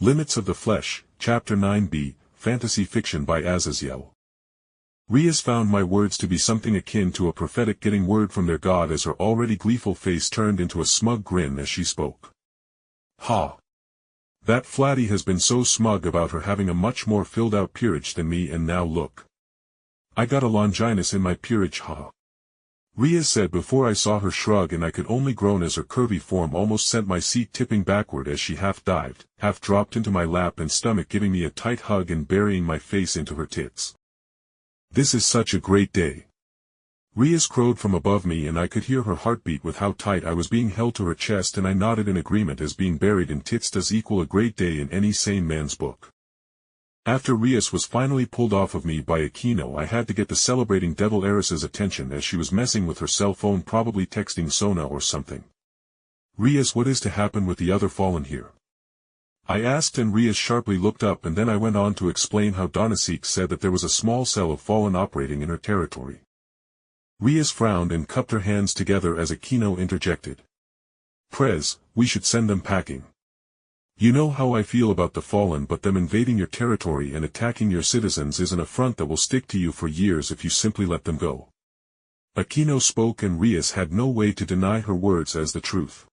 Limits of the Flesh, Chapter 9b, Fantasy Fiction by Azazyel. Rias found my words to be something akin to a prophetic getting word from their god as her already gleeful face turned into a smug grin as she spoke. Ha! That flatty has been so smug about her having a much more filled-out peerage than me, and now look. I got a Longinus in my Peerage Haha. Rias said before I saw her shrug, and I could only groan as her curvy form almost sent my seat tipping backward as she half dived, half dropped into my lap and stomach, giving me a tight hug and burying my face into her tits. This is such a great day. Rias crowed from above me, and I could hear her heartbeat with how tight I was being held to her chest, and I nodded in agreement, as being buried in tits does equal a great day in any sane man's book. After Rias was finally pulled off of me by akin, I had to get the celebrating devil heiress's attention as she was messing with her cell phone, probably texting Sona or something. Rias, what is to happen with the other fallen here? I asked, and Rias sharply looked up, and then I went on to explain how Donasik said that there was a small cell of fallen operating in her territory. Rias frowned and cupped her hands together as akin interjected. Prez, we should send them packing. You know how I feel about the fallen, but them invading your territory and attacking your citizens is an affront that will stick to you for years if you simply let them go. Akin spoke, and Rias had no way to deny her words as the truth.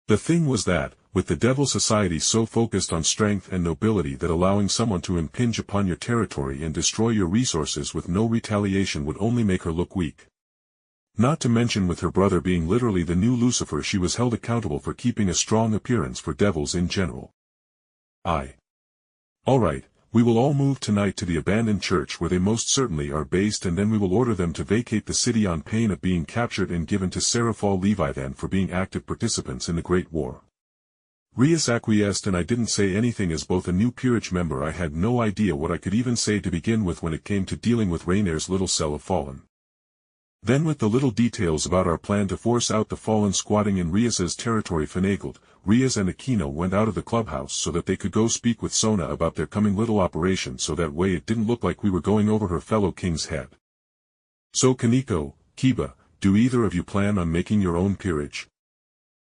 The thing was that, with the Devil Society so focused on strength and nobility, that allowing someone to impinge upon your territory and destroy your resources with no retaliation would only make her look weak. Not to mention, with her brother being literally the new Lucifer, she was held accountable for keeping a strong appearance for devils in general. Alright, we will all move tonight to the abandoned church where they most certainly are based, and then we will order them to vacate the city on pain of being captured and given to Seraphal Leviathan for being active participants in the Great War. Rias acquiesced, and I didn't say anything. As both a new peerage member, I had no idea what I could even say to begin with when it came to dealing with Rainier's little cell of fallen. Then, with the little details about our plan to force out the fallen squatting in Rias's territory finagled, Rias and akin went out of the clubhouse so that they could go speak with Sona about their coming little operation, so that way it didn't look like we were going over her fellow king's head. So Kaneko, Kiba, do either of you plan on making your own peerage?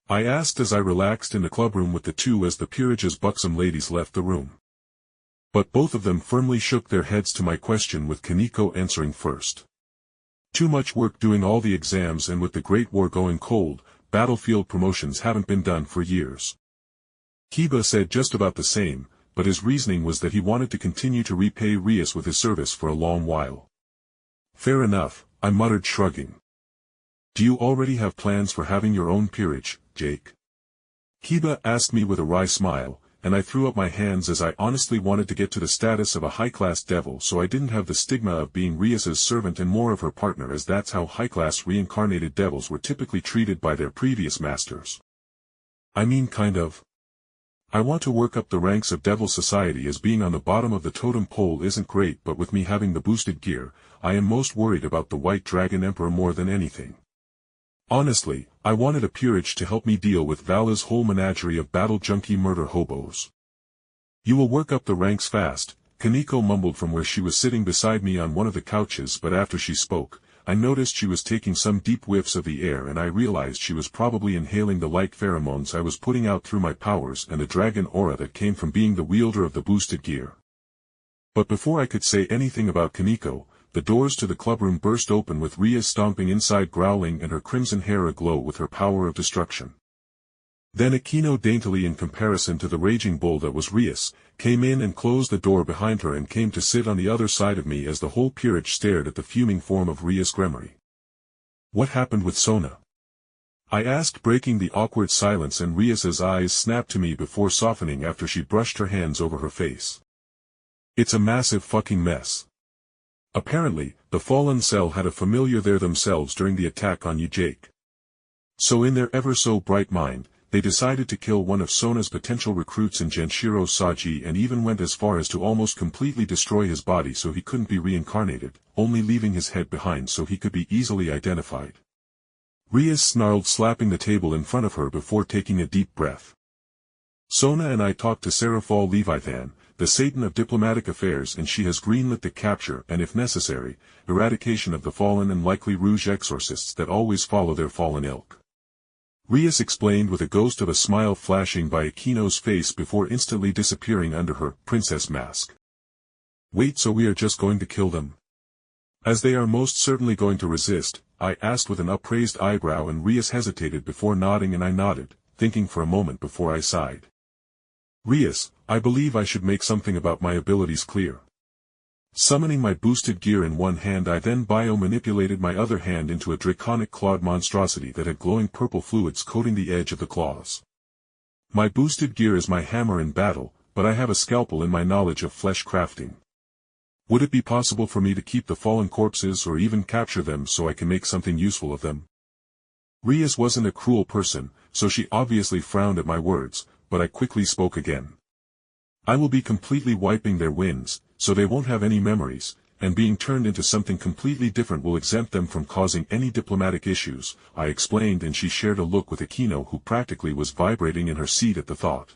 I asked as I relaxed in the clubroom with the two as the peerage's buxom ladies left the room. But both of them firmly shook their heads to my question, with Kaneko answering first. Too much work doing all the exams, and with the Great War going cold, battlefield promotions haven't been done for years. Kiba said just about the same, but his reasoning was that he wanted to continue to repay Rias with his service for a long while. Fair enough, I muttered, shrugging. Do you already have plans for having your own peerage, Jake? Kiba asked me with a wry smile, and I threw up my hands as I honestly wanted to get to the status of a high-class devil, so I didn't have the stigma of being Rias's servant and more of her partner, as that's how high-class reincarnated devils were typically treated by their previous masters. I mean, kind of. I want to work up the ranks of Devil Society, as being on the bottom of the totem pole isn't great, but with me having the boosted gear, I am most worried about the White Dragon Emperor more than anything. Honestly, I wanted a peerage to help me deal with Vala's whole menagerie of battle junkie murder hobos. You will work up the ranks fast, Kaneko mumbled from where she was sitting beside me on one of the couches, but after she spoke, I noticed she was taking some deep whiffs of the air, and I realized she was probably inhaling the light pheromones I was putting out through my powers and the dragon aura that came from being the wielder of the boosted gear. But before I could say anything about Kaneko, the doors to the clubroom burst open, with Rias stomping inside, growling, and her crimson hair aglow with her power of destruction. Then akin, daintily in comparison to the raging bull that was Rias, came in and closed the door behind her and came to sit on the other side of me as the whole peerage stared at the fuming form of Rias Gremory. What happened with Sona? I asked, breaking the awkward silence, and Rias's eyes snapped to me before softening after she brushed her hands over her face. It's a massive fucking mess. Apparently, the fallen cell had a familiar there themselves during the attack on you, Jake. So in their ever-so-bright mind, they decided to kill one of Sona's potential recruits in Genshiro Saji, and even went as far as to almost completely destroy his body so he couldn't be reincarnated, only leaving his head behind so he could be easily identified. Rias snarled, slapping the table in front of her before taking a deep breath. Sona and I talked to Seraphal Leviathan, the Satan of diplomatic affairs, and she has greenlit the capture and, if necessary, eradication of the fallen and likely Rouge exorcists that always follow their fallen ilk. Rias explained with a ghost of a smile flashing by Akino's face before instantly disappearing under her princess mask. Wait, so we are just going to kill them? As they are most certainly going to resist, I asked with an upraised eyebrow, and Rias hesitated before nodding, and I nodded, thinking for a moment before I sighed. Rias, I believe I should make something about my abilities clear. Summoning my boosted gear in one hand, I then bio-manipulated my other hand into a draconic clawed monstrosity that had glowing purple fluids coating the edge of the claws. My boosted gear is my hammer in battle, but I have a scalpel in my knowledge of flesh crafting. Would it be possible for me to keep the fallen corpses or even capture them so I can make something useful of them? Rias wasn't a cruel person, so she obviously frowned at my words, but I quickly spoke again. I will be completely wiping their winds, so they won't have any memories, and being turned into something completely different will exempt them from causing any diplomatic issues, I explained, and she shared a look with Akino, who practically was vibrating in her seat at the thought.